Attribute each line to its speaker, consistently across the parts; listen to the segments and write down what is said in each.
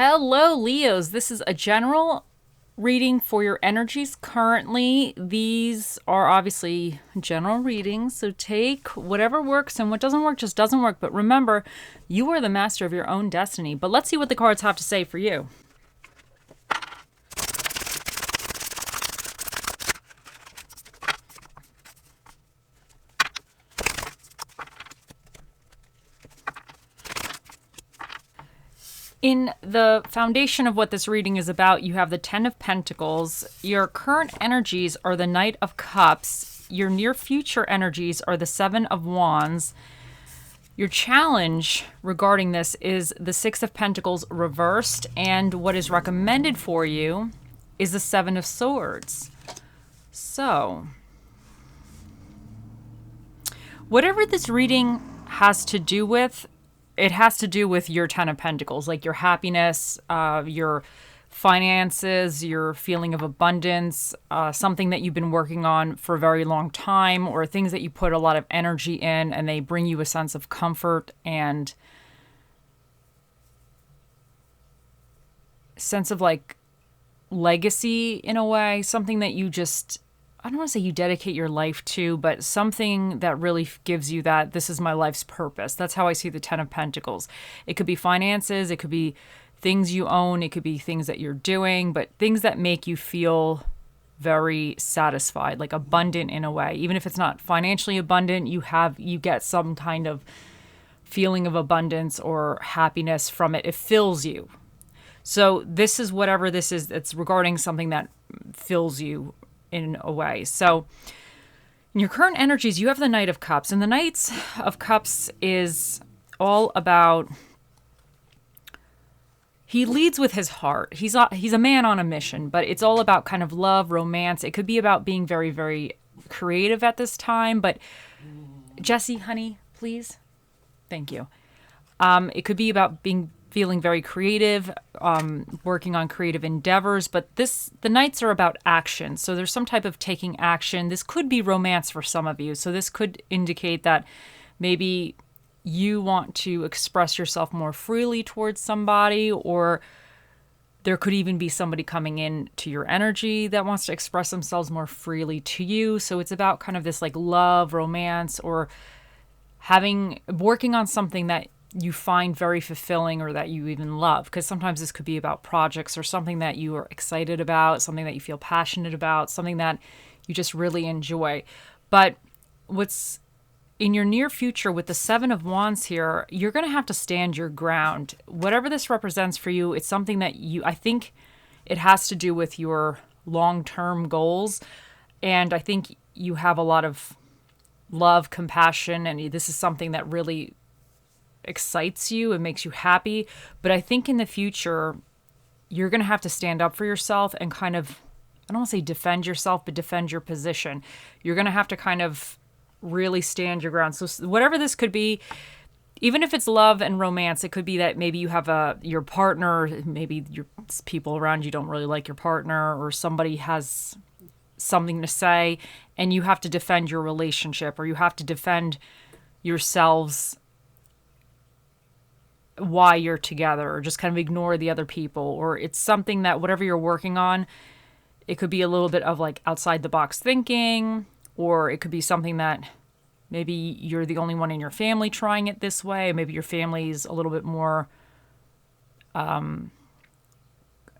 Speaker 1: Hello, Leos. This is a general reading for your energies currently. These are obviously general readings, so take whatever works, and what doesn't work just doesn't work. But remember, you are the master of your own destiny. But let's see what the cards have to say for you. In the foundation of what this reading is about, you have the Ten of Pentacles. Your current energies are the Knight of Cups. Your near future energies are the Seven of Wands. Your challenge regarding this is the Six of Pentacles reversed, and what is recommended for you is the Seven of Swords. So, whatever this reading has to do with, it has to do with your Ten of Pentacles, like your happiness, your finances, your feeling of abundance, something that you've been working on for a very long time, or things that you put a lot of energy in and they bring you a sense of comfort and sense of like legacy in a way, something that you just, I don't want to say you dedicate your life to, but something that really gives you that this is my life's purpose. That's how I see the Ten of Pentacles. It could be finances, it could be things you own, it could be things that you're doing, but things that make you feel very satisfied, like abundant in a way. Even if it's not financially abundant, you get some kind of feeling of abundance or happiness from it. It fills you. So this is whatever this is, it's regarding something that fills you in a way. So in your current energies, you have the Knight of Cups, and the Knight of Cups is all about, he leads with his heart. He's a man on a mission, but it's all about kind of love, romance. It could be about being very, very creative at this time, but Jesse, honey, please. Thank you. It could be about feeling very creative, working on creative endeavors, but the Knights are about action. So there's some type of taking action. This could be romance for some of you. So this could indicate that maybe you want to express yourself more freely towards somebody, or there could even be somebody coming in to your energy that wants to express themselves more freely to you. So it's about kind of this like love, romance, or working on something that you find very fulfilling or that you even love. Because sometimes this could be about projects or something that you are excited about, something that you feel passionate about, something that you just really enjoy. But what's in your near future with the Seven of Wands here, you're going to have to stand your ground. Whatever this represents for you, it's something that I think it has to do with your long-term goals. And I think you have a lot of love, compassion, and this is something that really excites you and makes you happy. But I think in the future, you're going to have to stand up for yourself and kind of, I don't want to say defend yourself, but defend your position. You're going to have to kind of really stand your ground. So whatever this could be, even if it's love and romance, it could be that maybe you have your partner, maybe your people around you don't really like your partner, or somebody has something to say and you have to defend your relationship, or you have to defend yourselves why you're together, or just kind of ignore the other people. Or it's something that whatever you're working on, it could be a little bit of like outside the box thinking, or it could be something that maybe you're the only one in your family trying it this way. Maybe your family's a little bit more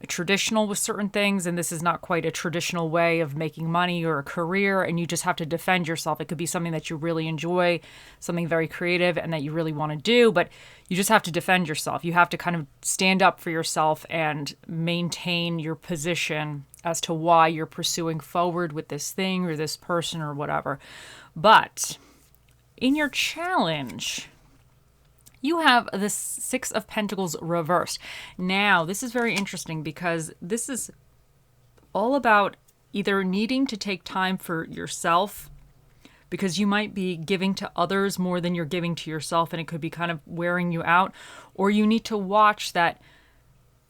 Speaker 1: traditional with certain things, and this is not quite a traditional way of making money or a career, and you just have to defend yourself. It could be something that you really enjoy, something very creative and that you really want to do, but you just have to defend yourself. You have to kind of stand up for yourself and maintain your position as to why you're pursuing forward with this thing or this person or whatever. But in your challenge, you have the Six of Pentacles reversed. Now, this is very interesting because this is all about either needing to take time for yourself, because you might be giving to others more than you're giving to yourself, and it could be kind of wearing you out, or you need to watch that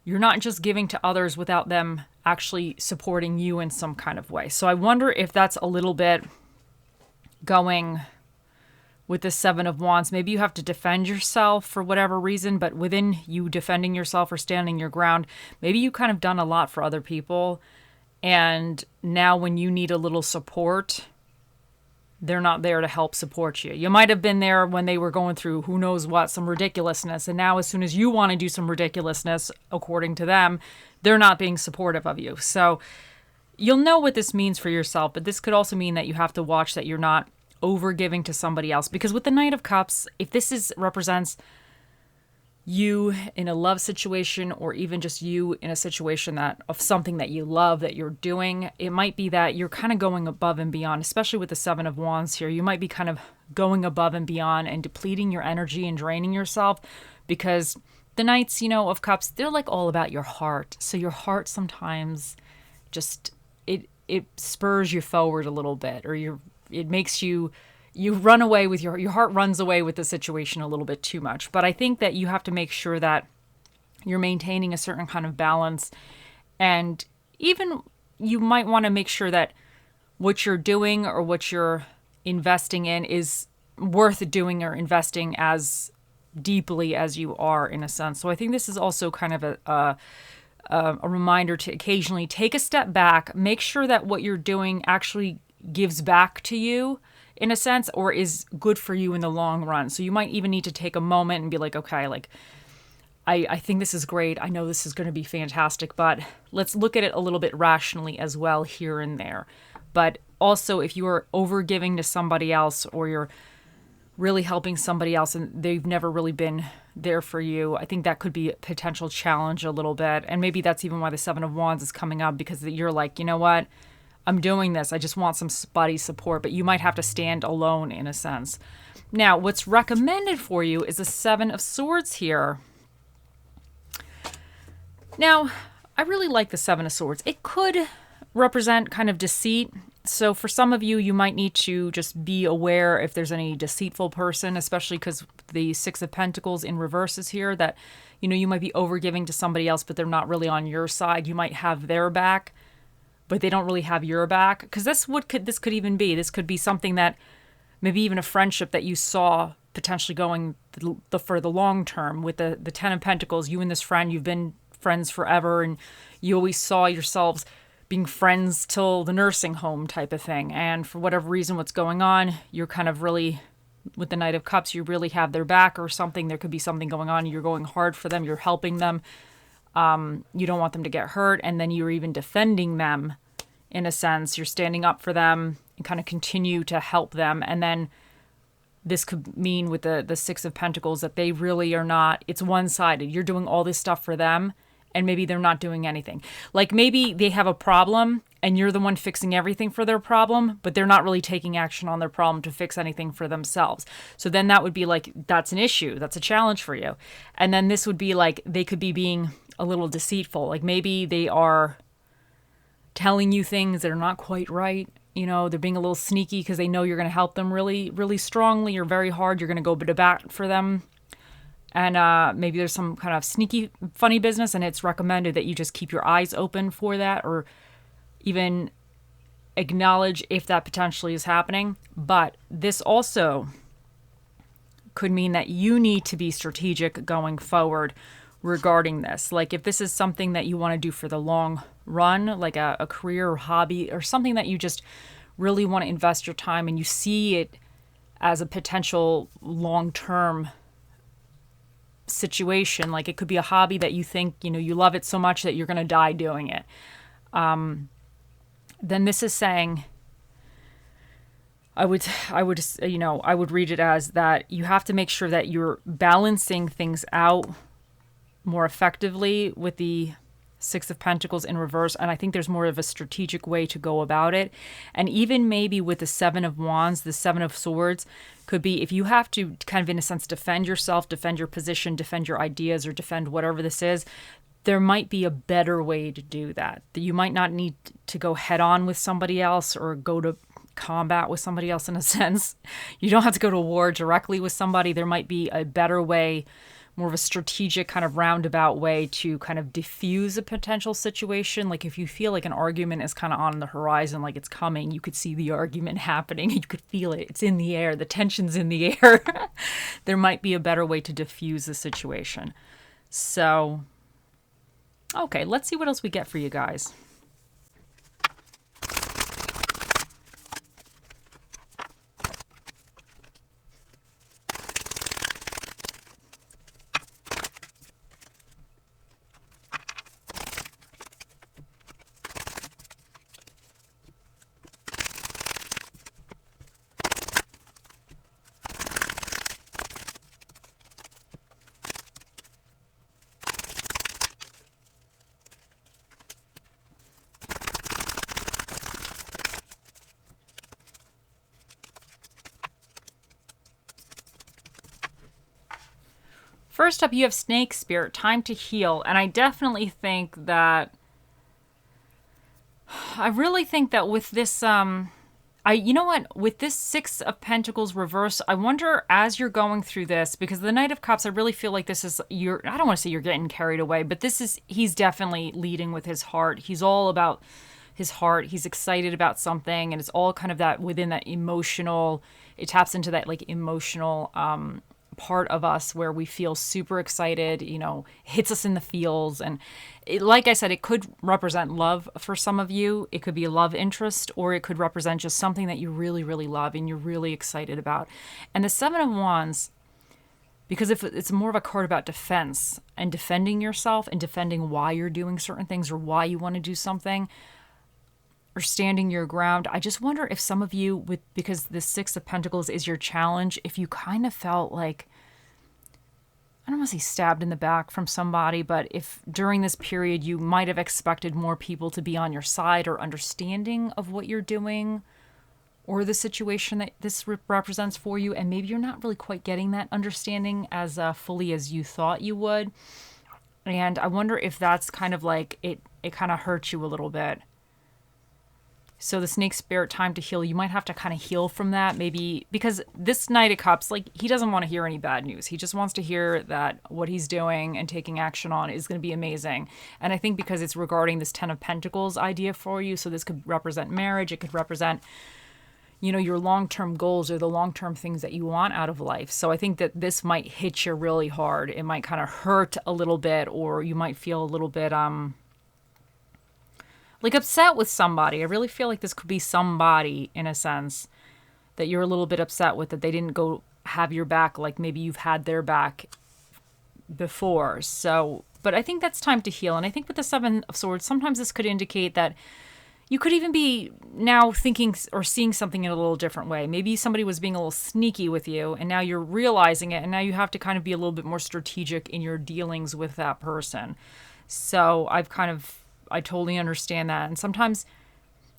Speaker 1: you're not just giving to others without them actually supporting you in some kind of way. So I wonder if that's a little bit going with the Seven of Wands. Maybe you have to defend yourself for whatever reason, but within you defending yourself or standing your ground, maybe you kind of done a lot for other people. And now when you need a little support, they're not there to help support you. You might have been there when they were going through who knows what, some ridiculousness. And now as soon as you want to do some ridiculousness, according to them, they're not being supportive of you. So you'll know what this means for yourself, but this could also mean that you have to watch that you're not over giving to somebody else. Because with the Knight of Cups, if this represents you in a love situation, or even just you in a situation of something that you love that you're doing, it might be that you're kind of going above and beyond, especially with the Seven of Wands here. You might be kind of going above and beyond and depleting your energy and draining yourself, because the Knights, of Cups, they're like all about your heart. So your heart sometimes just, it spurs you forward a little bit, or it makes you run away with your heart runs away with the situation a little bit too much. But I think that you have to make sure that you're maintaining a certain kind of balance. And even you might want to make sure that what you're doing or what you're investing in is worth doing or investing as deeply as you are, in a sense. So I think this is also kind of a reminder to occasionally take a step back, make sure that what you're doing actually gives back to you in a sense, or is good for you in the long run. So you might even need to take a moment and be like, okay, like I think this is great. I know this is going to be fantastic, but let's look at it a little bit rationally as well here and there. But also, if you are over giving to somebody else, or you're really helping somebody else and they've never really been there for you, I think that could be a potential challenge a little bit. And maybe that's even why the Seven of Wands is coming up, because you're like, you know what? I'm doing this. I just want somebody support, but you might have to stand alone in a sense. Now, what's recommended for you is the Seven of Swords here. Now, I really like the Seven of Swords. It could represent kind of deceit. So for some of you, you might need to just be aware if there's any deceitful person, especially because the Six of Pentacles in reverse is here, that, you might be overgiving to somebody else, but they're not really on your side. You might have their back, but they don't really have your back. Because this could even be. This could be something that, maybe even a friendship that you saw potentially going for the long term. With the Ten of Pentacles, you and this friend, you've been friends forever, and you always saw yourselves being friends till the nursing home type of thing. And for whatever reason, what's going on, you're kind of really, with the Knight of Cups, you really have their back or something. There could be something going on. You're going hard for them. You're helping them. You don't want them to get hurt. And then you're even defending them in a sense. You're standing up for them and kind of continue to help them. And then this could mean with the Six of Pentacles that they really are not, it's one-sided. You're doing all this stuff for them, and maybe they're not doing anything. Like maybe they have a problem and you're the one fixing everything for their problem, but they're not really taking action on their problem to fix anything for themselves. So then that would be like, that's an issue. That's a challenge for you. And then this would be like, they could be being a little deceitful. Like maybe they are telling you things that are not quite right. They're being a little sneaky because they know you're going to help them really, really strongly or very hard. You're going to go to bat for them. And maybe there's some kind of sneaky, funny business, and it's recommended that you just keep your eyes open for that, or even acknowledge if that potentially is happening. But this also could mean that you need to be strategic going forward regarding this. Like if this is something that you want to do for the long run, like a career or hobby, or something that you just really want to invest your time and you see it as a potential long-term situation, like it could be a hobby that you think, you love it so much that you're going to die doing it. Then this is saying, I would read it as that you have to make sure that you're balancing things out more effectively with the Six of Pentacles in reverse. And I think there's more of a strategic way to go about it. And even maybe with the Seven of Wands, the Seven of Swords could be, if you have to kind of, in a sense, defend yourself, defend your position, defend your ideas, or defend whatever this is, there might be a better way to do that. That you might not need to go head on with somebody else or go to combat with somebody else in a sense. You don't have to go to war directly with somebody. There might be a better way, more of a strategic kind of roundabout way to kind of diffuse a potential situation. Like if you feel like an argument is kind of on the horizon, like it's coming, you could see the argument happening. You could feel it. It's in the air. The tension's in the air. There might be a better way to diffuse the situation. So, okay, let's see what else we get for you guys. First up, you have Snake Spirit, time to heal. And I definitely think that, I really think that with this, you know what, with this Six of Pentacles reverse, I wonder as you're going through this, because the Knight of Cups, I really feel like this is, I don't want to say you're getting carried away, but he's definitely leading with his heart. He's all about his heart. He's excited about something, and it's all kind of that within that emotional, it taps into that like emotional, part of us where we feel super excited, hits us in the feels. And like I said, it could represent love for some of you. It could be a love interest, or it could represent just something that you really, really love and you're really excited about. And the Seven of Wands, because if it's more of a card about defense and defending yourself and defending why you're doing certain things or why you want to do something, or standing your ground. I just wonder if some of you, because the Six of Pentacles is your challenge, if you kind of felt like, I don't want to say stabbed in the back from somebody, but if during this period you might have expected more people to be on your side or understanding of what you're doing or the situation that this represents for you, and maybe you're not really quite getting that understanding as fully as you thought you would. And I wonder if that's kind of like, it kind of hurts you a little bit. So the Snake Spirit, time to heal. You might have to kind of heal from that, maybe, because this Knight of Cups, like, he doesn't want to hear any bad news. He just wants to hear that what he's doing and taking action on is going to be amazing. And I think because it's regarding this Ten of Pentacles idea for you, so this could represent marriage. It could represent, your long-term goals or the long-term things that you want out of life. So I think that this might hit you really hard. It might kind of hurt a little bit, or you might feel a little bit, like upset with somebody. I really feel like this could be somebody, in a sense, that you're a little bit upset with, that they didn't go have your back like maybe you've had their back before. So, but I think that's time to heal. And I think with the Seven of Swords, sometimes this could indicate that you could even be now thinking or seeing something in a little different way. Maybe somebody was being a little sneaky with you, and now you're realizing it, and now you have to kind of be a little bit more strategic in your dealings with that person. So I totally understand that. And sometimes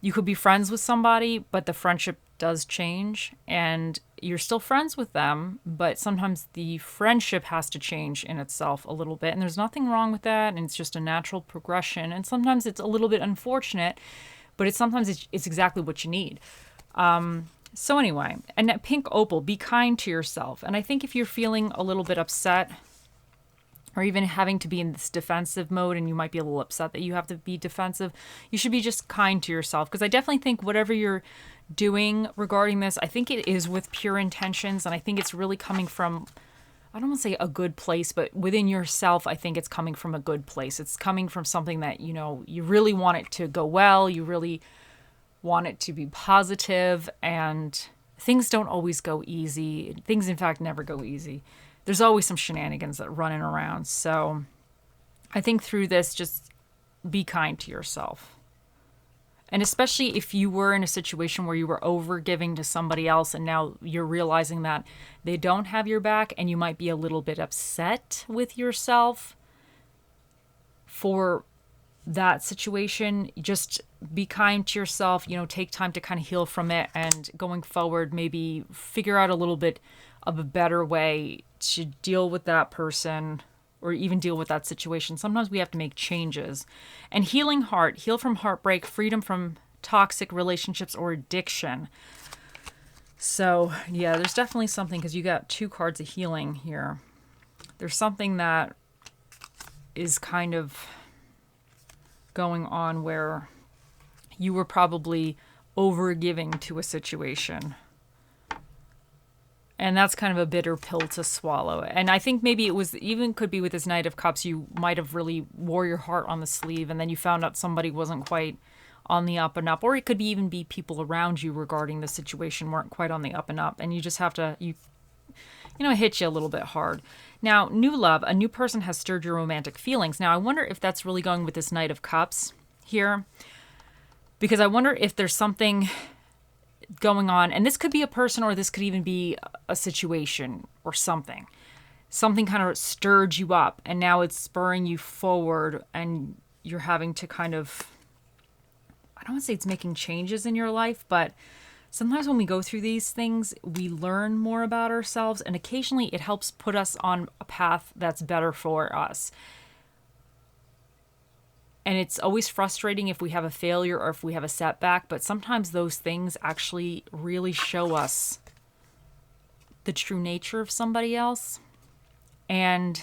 Speaker 1: you could be friends with somebody, but the friendship does change and you're still friends with them, but sometimes the friendship has to change in itself a little bit. And there's nothing wrong with that. And it's just a natural progression. And sometimes it's a little bit unfortunate, but sometimes it's exactly what you need. So anyway, and that Pink Opal, be kind to yourself. And I think if you're feeling a little bit upset, or even having to be in this defensive mode, and you might be a little upset that you have to be defensive, you should be just kind to yourself. Because I definitely think whatever you're doing regarding this, I think it is with pure intentions, and I think it's really coming from, I don't want to say a good place, but within yourself, I think it's coming from a good place. It's coming from something that, you really want it to go well, you really want it to be positive, and things don't always go easy. Things, in fact, never go easy. There's always some shenanigans that running around. So I think through this, just be kind to yourself. And especially if you were in a situation where you were over giving to somebody else and now you're realizing that they don't have your back, and you might be a little bit upset with yourself for that situation, just be kind to yourself, take time to kind of heal from it, and going forward, maybe figure out a little bit of a better way to deal with that person or even deal with that situation. Sometimes we have to make changes. And healing heart, heal from heartbreak, freedom from toxic relationships or addiction. So yeah, there's definitely something, because you got two cards of healing here. There's something that is kind of going on where you were probably overgiving to a situation. And that's kind of a bitter pill to swallow. And I think maybe it was even could be with this Knight of Cups, you might have really wore your heart on the sleeve and then you found out somebody wasn't quite on the up and up. Or it could even be people around you regarding the situation weren't quite on the up and up. And you just have to, it hits you a little bit hard. Now, new love, a new person has stirred your romantic feelings. Now, I wonder if that's really going with this Knight of Cups here. Because I wonder if there's something going on, and this could be a person or this could even be a situation or something. Something kind of stirred you up and now it's spurring you forward and you're having to kind of, I don't want to say it's making changes in your life, but sometimes when we go through these things, we learn more about ourselves and occasionally it helps put us on a path that's better for us. And it's always frustrating if we have a failure or if we have a setback, but sometimes those things actually really show us the true nature of somebody else. And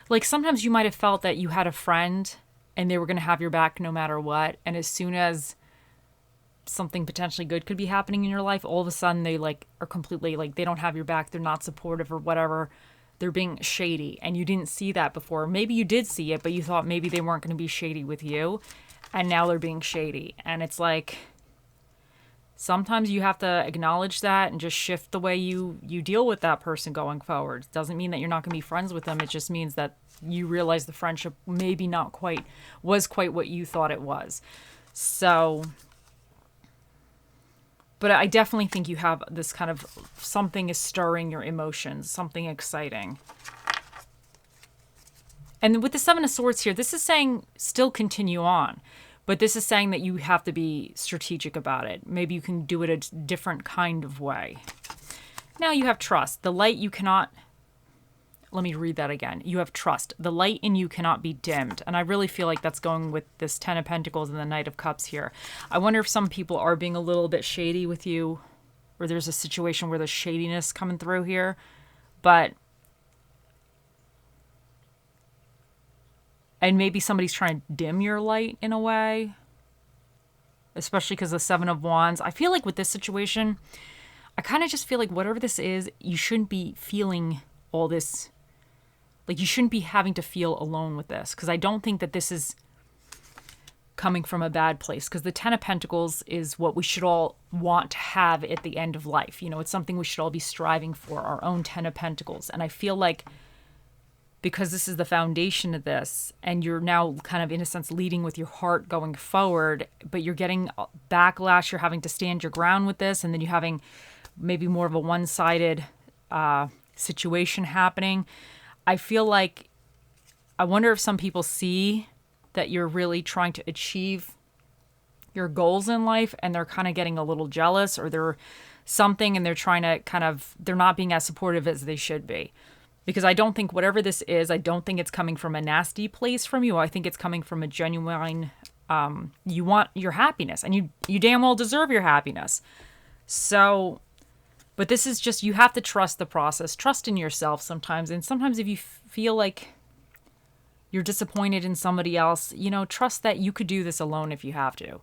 Speaker 1: like sometimes you might have felt that you had a friend and they were going to have your back no matter what. And as soon as something potentially good could be happening in your life, all of a sudden they are completely they don't have your back. They're not supportive or whatever. They're being shady and you didn't see that before. Maybe you did see it, but you thought maybe they weren't going to be shady with you and now they're being shady. And it's sometimes you have to acknowledge that and just shift the way you deal with that person going forward. It doesn't mean that you're not going to be friends with them. It just means that you realize the friendship maybe was quite what you thought it was. So, but I definitely think you have this kind of something is stirring your emotions, something exciting. And with the Seven of Swords here, this is saying still continue on. But this is saying that you have to be strategic about it. Maybe you can do it a different kind of way. Now you have trust. The light you cannot... Let me read that again. You have trust. The light in you cannot be dimmed. And I really feel like that's going with this Ten of Pentacles and the Knight of Cups here. I wonder if some people are being a little bit shady with you, or there's a situation where there's shadiness coming through here. But... And maybe somebody's trying to dim your light in a way. Especially because the Seven of Wands. I feel like with this situation, I kind of just feel like whatever this is, you shouldn't be feeling all this. You shouldn't be having to feel alone with this. Because I don't think that this is coming from a bad place. Because the Ten of Pentacles is what we should all want to have at the end of life. It's something we should all be striving for. Our own Ten of Pentacles. And I feel like because this is the foundation of this, and you're now kind of, in a sense, leading with your heart going forward, but you're getting backlash, you're having to stand your ground with this, and then you're having maybe more of a one-sided situation happening. I feel like, I wonder if some people see that you're really trying to achieve your goals in life, and they're kind of getting a little jealous, or they're something, and they're trying to they're not being as supportive as they should be. Because I don't think whatever this is, I don't think it's coming from a nasty place from you. I think it's coming from a genuine, you want your happiness. And you damn well deserve your happiness. So, but this is just, you have to trust the process. Trust in yourself sometimes. And sometimes if you feel like you're disappointed in somebody else, trust that you could do this alone if you have to.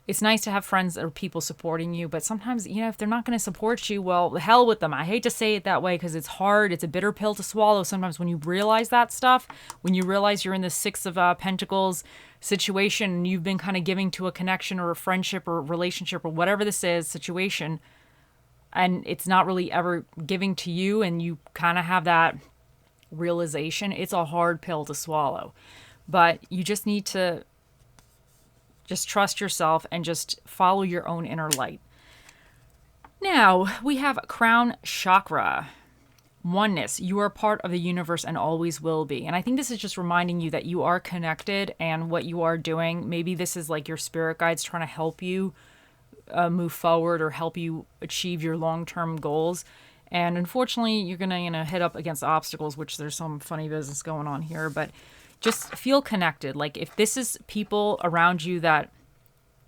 Speaker 1: It's nice to have friends or people supporting you, but sometimes, if they're not going to support you, well, the hell with them. I hate to say it that way because it's hard. It's a bitter pill to swallow sometimes when you realize that stuff, when you realize you're in the Six of Pentacles situation and you've been kind of giving to a connection or a friendship or a relationship or whatever this is, situation, and it's not really ever giving to you and you kind of have that realization. It's a hard pill to swallow, but you just need to just trust yourself and just follow your own inner light. Now, we have Crown Chakra. Oneness. You are part of the universe and always will be. And I think this is just reminding you that you are connected and what you are doing. Maybe this is like your spirit guides trying to help you move forward or help you achieve your long-term goals. And unfortunately, you're going to hit up against obstacles, which there's some funny business going on here, but just feel connected. Like if this is people around you that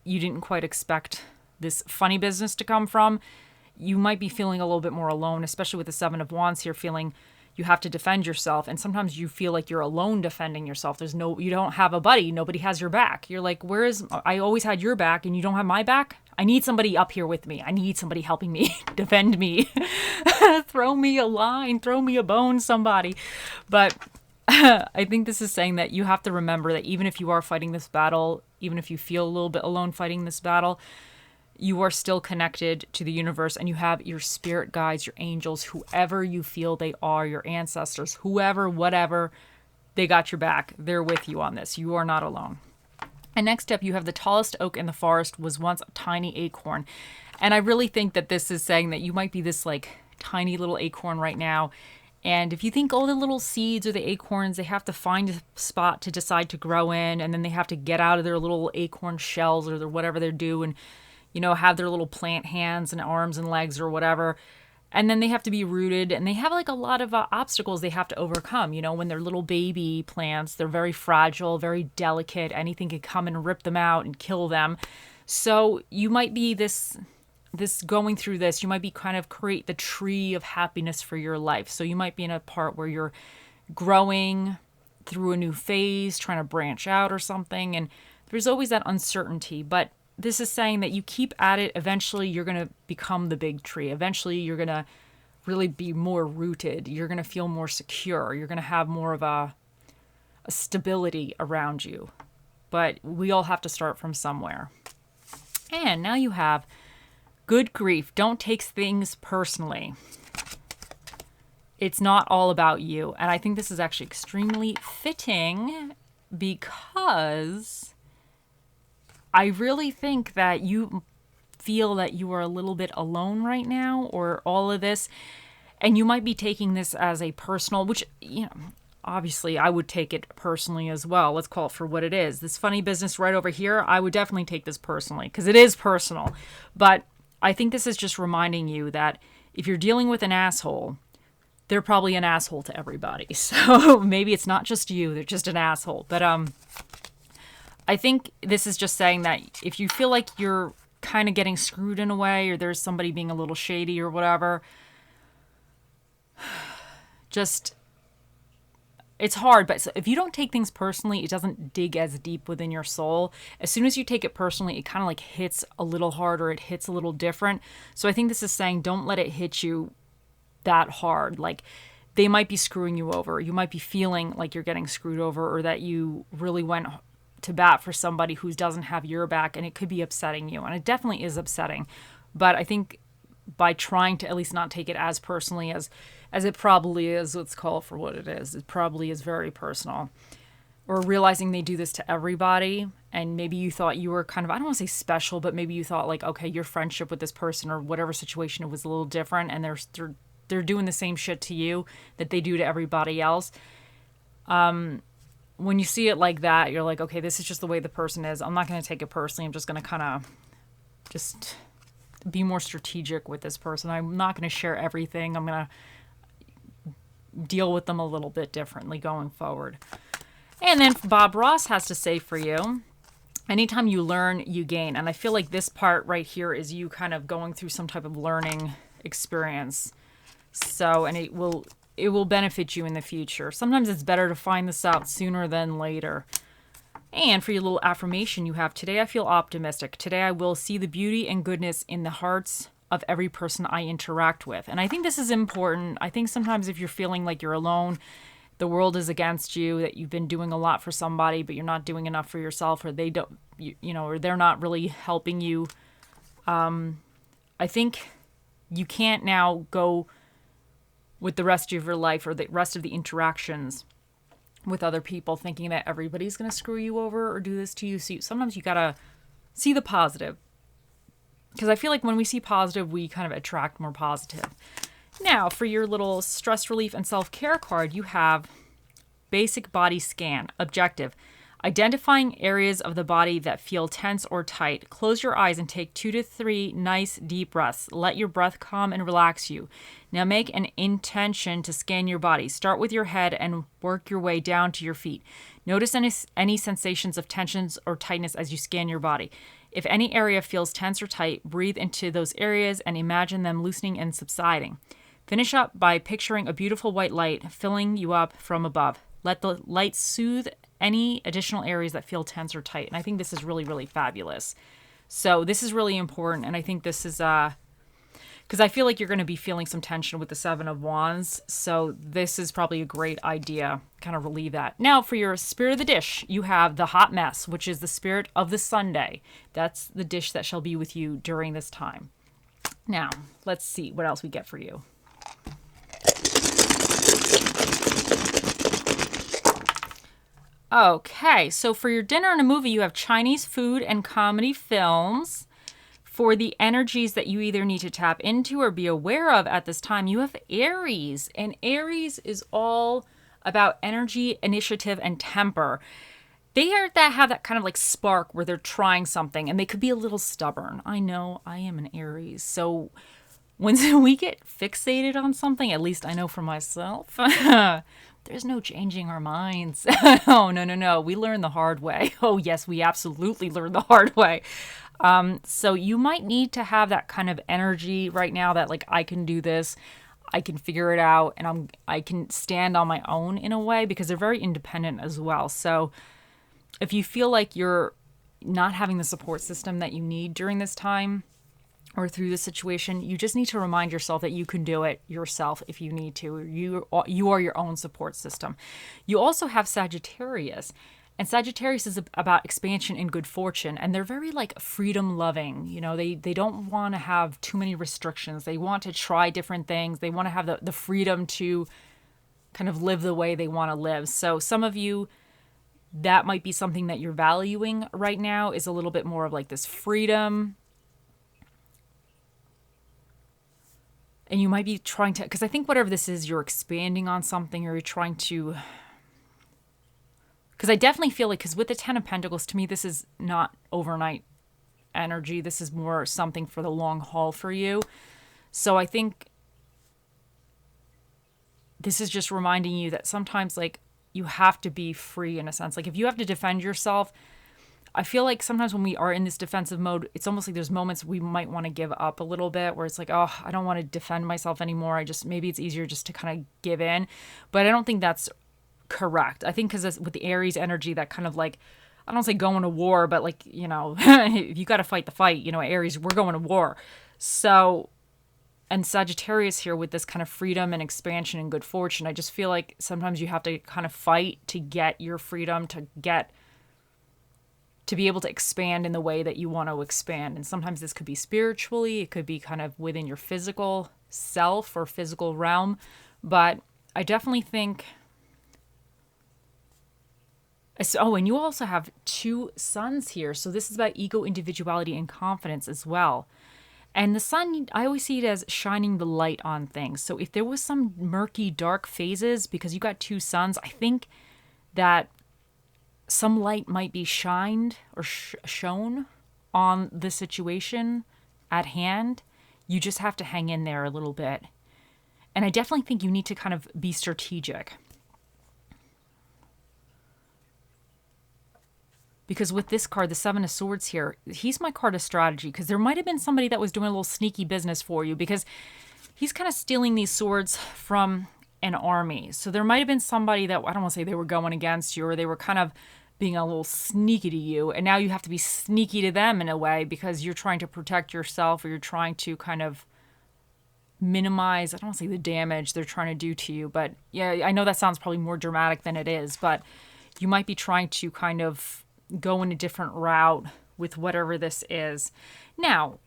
Speaker 1: you didn't quite expect this funny business to come from, you might be feeling a little bit more alone, especially with the Seven of Wands here, feeling, you have to defend yourself. And sometimes you feel like you're alone defending yourself. You don't have a buddy. Nobody has your back. You're like, I always had your back and you don't have my back? I need somebody up here with me. I need somebody helping me defend me. Throw me a line, throw me a bone, somebody. But I think this is saying that you have to remember that even if you are fighting this battle, even if you feel a little bit alone fighting this battle, you are still connected to the universe, and you have your spirit guides, your angels, whoever you feel they are, your ancestors, whoever, whatever, they got your back. They're with you on this. You are not alone. And next up, you have the tallest oak in the forest was once a tiny acorn. And I really think that this is saying that you might be this like tiny little acorn right now. And if you think, oh, the little seeds or the acorns, they have to find a spot to decide to grow in, and then they have to get out of their little acorn shells or whatever they're doing, have their little plant hands and arms and legs or whatever. And then they have to be rooted, and they have like a lot of obstacles they have to overcome. When they're little baby plants, they're very fragile, very delicate. Anything could come and rip them out and kill them. So you might be this going through this, you might be kind of create the tree of happiness for your life. So you might be in a part where you're growing through a new phase, trying to branch out or something. And there's always that uncertainty, but this is saying that you keep at it. Eventually, you're going to become the big tree. Eventually, you're going to really be more rooted. You're going to feel more secure. You're going to have more of a stability around you. But we all have to start from somewhere. And now you have good grief. Don't take things personally. It's not all about you. And I think this is actually extremely fitting because I really think that you feel that you are a little bit alone right now, or all of this, and you might be taking this as a personal, which, obviously I would take it personally as well. Let's call it for what it is. This funny business right over here, I would definitely take this personally because it is personal. But I think this is just reminding you that if you're dealing with an asshole, they're probably an asshole to everybody. So maybe it's not just you, they're just an asshole. But I think this is just saying that if you feel like you're kind of getting screwed in a way, or there's somebody being a little shady or whatever, just, it's hard. But if you don't take things personally, it doesn't dig as deep within your soul. As soon as you take it personally, it kind of like hits a little harder. It hits a little different. So I think this is saying don't let it hit you that hard. Like, they might be screwing you over. You might be feeling like you're getting screwed over, or that you really went to bat for somebody who doesn't have your back, and it could be upsetting you. And it definitely is upsetting. But I think by trying to at least not take it as personally as it probably is, let's call it for what it is. It probably is very personal. Or realizing they do this to everybody, and maybe you thought you were kind of, I don't want to say special, but maybe you thought like, okay, your friendship with this person or whatever situation, it was a little different, and they're doing the same shit to you that they do to everybody else. When you see it like that, you're like, okay, this is just the way the person is. I'm not going to take it personally. I'm just going to kind of just be more strategic with this person. I'm not going to share everything. I'm going to deal with them a little bit differently going forward. And then Bob Ross has to say for you, anytime you learn, you gain. And I feel like this part right here is you kind of going through some type of learning experience. So, and it will benefit you in the future. Sometimes it's better to find this out sooner than later. And for your little affirmation you have, today I feel optimistic. Today I will see the beauty and goodness in the hearts of every person I interact with. And I think this is important. I think sometimes if you're feeling like you're alone, the world is against you, that you've been doing a lot for somebody, but you're not doing enough for yourself, or they don't, or they're not really helping you. I think you can't now go with the rest of your life or the rest of the interactions with other people thinking that everybody's going to screw you over or do this to you. So sometimes you got to see the positive. Because I feel like when we see positive, we kind of attract more positive. Now, for your little stress relief and self-care card, you have basic body scan. Objective: identifying areas of the body that feel tense or tight. Close your eyes and take 2 to 3 nice deep breaths. Let your breath calm and relax you. Now make an intention to scan your body. Start with your head and work your way down to your feet. Notice any sensations of tensions or tightness as you scan your body. If any area feels tense or tight, breathe into those areas and imagine them loosening and subsiding. Finish up by picturing a beautiful white light filling you up from above. Let the light soothe any additional areas that feel tense or tight. And I think this is really, really fabulous. So this is really important. And I think this is, because I feel like you're going to be feeling some tension with the Seven of Wands. So this is probably a great idea, kind of relieve that. Now for your spirit of the dish, you have the hot mess, which is the spirit of the Sunday. That's the dish that shall be with you during this time. Now, let's see what else we get for you. Okay, so for your dinner and a movie, you have Chinese food and comedy films. For the energies that you either need to tap into or be aware of at this time, you have Aries. And Aries is all about energy, initiative, and temper. They are that have that kind of like spark where they're trying something and they could be a little stubborn. I know I am an Aries. So when we get fixated on something, at least I know for myself, there's no changing our minds. Oh, no. We learn the hard way. Oh, yes, we absolutely learn the hard way. So you might need to have that kind of energy right now that like, I can do this, I can figure it out, and I can stand on my own in a way, because they're very independent as well. So if you feel like you're not having the support system that you need during this time or through this situation, you just need to remind yourself that you can do it yourself if you need to. You are your own support system. You also have Sagittarius. And Sagittarius is about expansion and good fortune. And they're very like freedom loving. You know, they don't want to have too many restrictions. They want to try different things. They want to have the freedom to kind of live the way they want to live. So some of you, that might be something that you're valuing right now, is a little bit more of like this freedom. And you might be trying to, because I think whatever this is, you're expanding on something, or you're trying to, because I definitely feel like, because with the Ten of Pentacles, to me, this is not overnight energy. This is more something for the long haul for you. So I think this is just reminding you that sometimes like you have to be free in a sense. Like if you have to defend yourself, I feel like sometimes when we are in this defensive mode, it's almost like there's moments we might want to give up a little bit, where it's like, oh, I don't want to defend myself anymore. Maybe it's easier just to kind of give in. But I don't think that's correct. I think because with the Aries energy, that kind of like, I don't say going to war, but like, you know, if you got to fight the fight, you know, Aries, we're going to war. So, and Sagittarius here with this kind of freedom and expansion and good fortune, I just feel like sometimes you have to kind of fight to get your freedom, to be able to expand in the way that you want to expand. And sometimes this could be spiritually, it could be kind of within your physical self or physical realm. But I definitely think, oh, and you also have two suns here. So this is about ego, individuality, and confidence as well. And the sun, I always see it as shining the light on things. So if there was some murky, dark phases, because you got two suns, I think that some light might be shined or shown on the situation at hand. You just have to hang in there a little bit. And I definitely think you need to kind of be strategic. Because with this card, the Seven of Swords here, he's my card of strategy. Because there might have been somebody that was doing a little sneaky business for you. Because he's kind of stealing these swords from an army. So there might have been somebody that, I don't want to say they were going against you, or they were kind of being a little sneaky to you. And now you have to be sneaky to them in a way, because you're trying to protect yourself, or you're trying to kind of minimize, I don't want to say the damage they're trying to do to you. But yeah, I know that sounds probably more dramatic than it is. But you might be trying to kind of go in a different route with whatever this is. Now,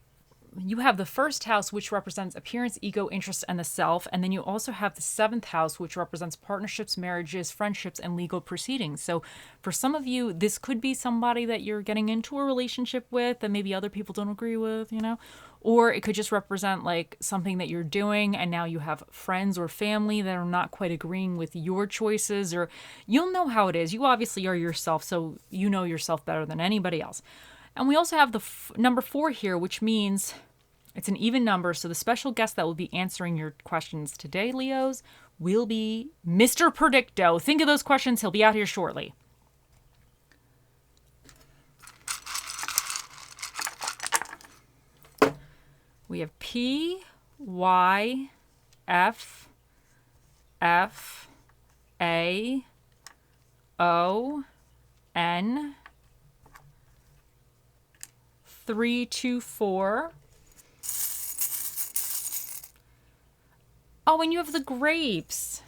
Speaker 1: you have the first house, which represents appearance, ego, interest, and the self. And then you also have the seventh house, which represents partnerships, marriages, friendships, and legal proceedings. So for some of you, this could be somebody that you're getting into a relationship with that maybe other people don't agree with, you know? Or it could just represent like something that you're doing, and now you have friends or family that are not quite agreeing with your choices, or you'll know how it is. You obviously are yourself, so you know yourself better than anybody else. And we also have the number 4 here, which means it's an even number. So the special guest that will be answering your questions today, Leos, will be Mr. Predicto. Think of those questions. He'll be out here shortly. We have P, Y, F F A O N 324. Oh, and you have the grapes.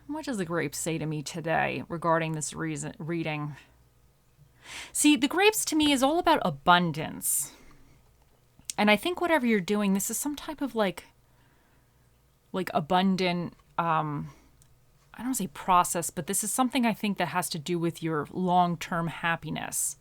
Speaker 1: What does the grapes say to me today regarding this reading? See, the grapes to me is all about abundance. And I think whatever you're doing, this is some type of like abundant, I don't say process, but this is something I think that has to do with your long-term happiness.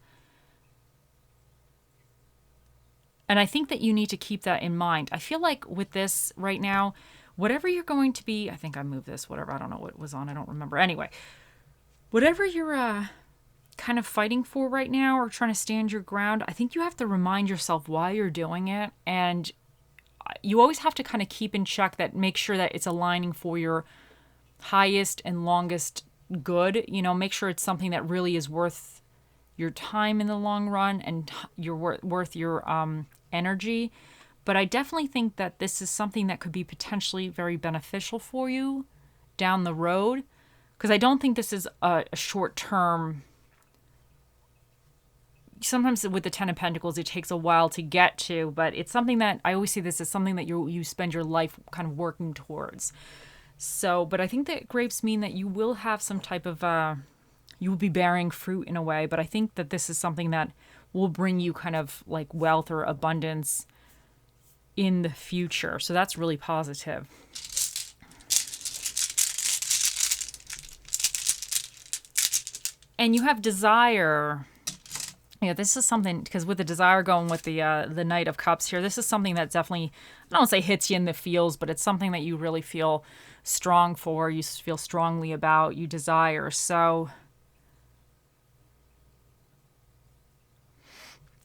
Speaker 1: And I think that you need to keep that in mind. I feel like with this right now, whatever you're going to be, I think I moved this, whatever, I don't know what it was on, I don't remember. Anyway, whatever you're kind of fighting for right now or trying to stand your ground, I think you have to remind yourself why you're doing it. And you always have to kind of keep in check that, make sure that it's aligning for your highest and longest good. You know, make sure it's something that really is worth your time in the long run and you're worth your energy. But I definitely think that this is something that could be potentially very beneficial for you down the road, because I don't think this is a short-term. Sometimes with the Ten of Pentacles, it takes a while to get to, but it's something that I always see this as something that you spend your life kind of working towards. So, but I think that grapes mean that you will have some type of, you will be bearing fruit in a way, but I think that this is something that will bring you kind of like wealth or abundance in the future. So that's really positive. And you have desire. Yeah, this is something, because with the desire going with the Knight of Cups here, this is something that definitely, I don't say hits you in the feels, but it's something that you really feel strong for, you feel strongly about, you desire. So,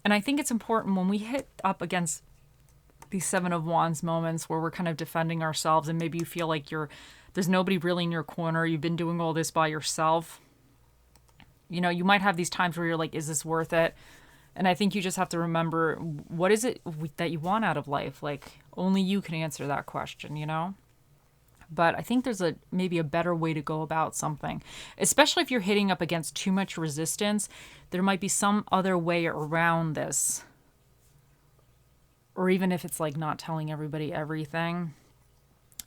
Speaker 1: and I think it's important when we hit up against these Seven of Wands moments where we're kind of defending ourselves and maybe you feel like there's nobody really in your corner, you've been doing all this by yourself. You know, you might have these times where you're like, is this worth it? And I think you just have to remember, what is it that you want out of life? Like, only you can answer that question, you know? But I think there's maybe a better way to go about something. Especially if you're hitting up against too much resistance, there might be some other way around this. Or even if it's like not telling everybody everything.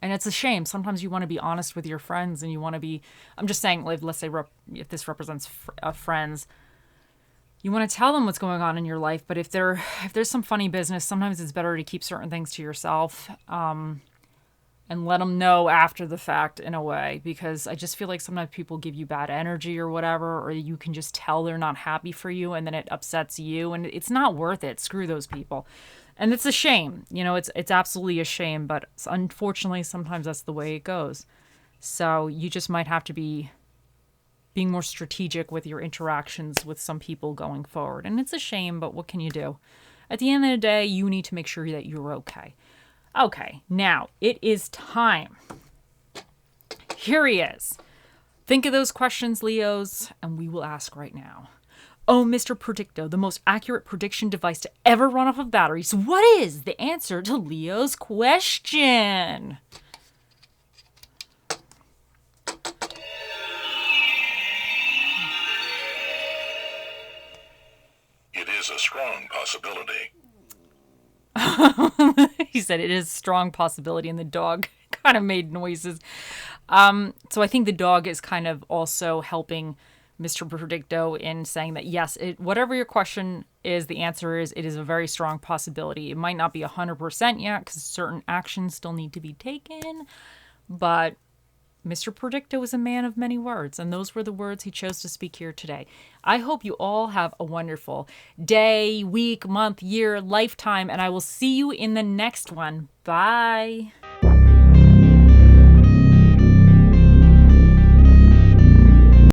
Speaker 1: And it's a shame. Sometimes you want to be honest with your friends and you want to be, I'm just saying, like, let's say if this represents friends, you want to tell them what's going on in your life. But if there's some funny business, sometimes it's better to keep certain things to yourself and let them know after the fact in a way. Because I just feel like sometimes people give you bad energy or whatever, or you can just tell they're not happy for you and then it upsets you. And it's not worth it. Screw those people. And it's a shame, you know, it's absolutely a shame, but unfortunately, sometimes that's the way it goes. So you just might have to be being more strategic with your interactions with some people going forward. And it's a shame, but what can you do? At the end of the day, you need to make sure that you're okay. Okay, now it is time. Here he is. Think of those questions, Leos, and we will ask right now. Oh, Mr. Predicto, the most accurate prediction device to ever run off of batteries. What is the answer to Leo's question?
Speaker 2: It is a strong possibility.
Speaker 1: He said it is a strong possibility, and the dog kind of made noises. So I think the dog is kind of also helping Mr. Predicto in saying that, yes, whatever your question is, the answer is it is a very strong possibility. It might not be 100% yet because certain actions still need to be taken, but Mr. Predicto is a man of many words, and those were the words he chose to speak here today. I hope you all have a wonderful day, week, month, year, lifetime, and I will see you in the next one. Bye.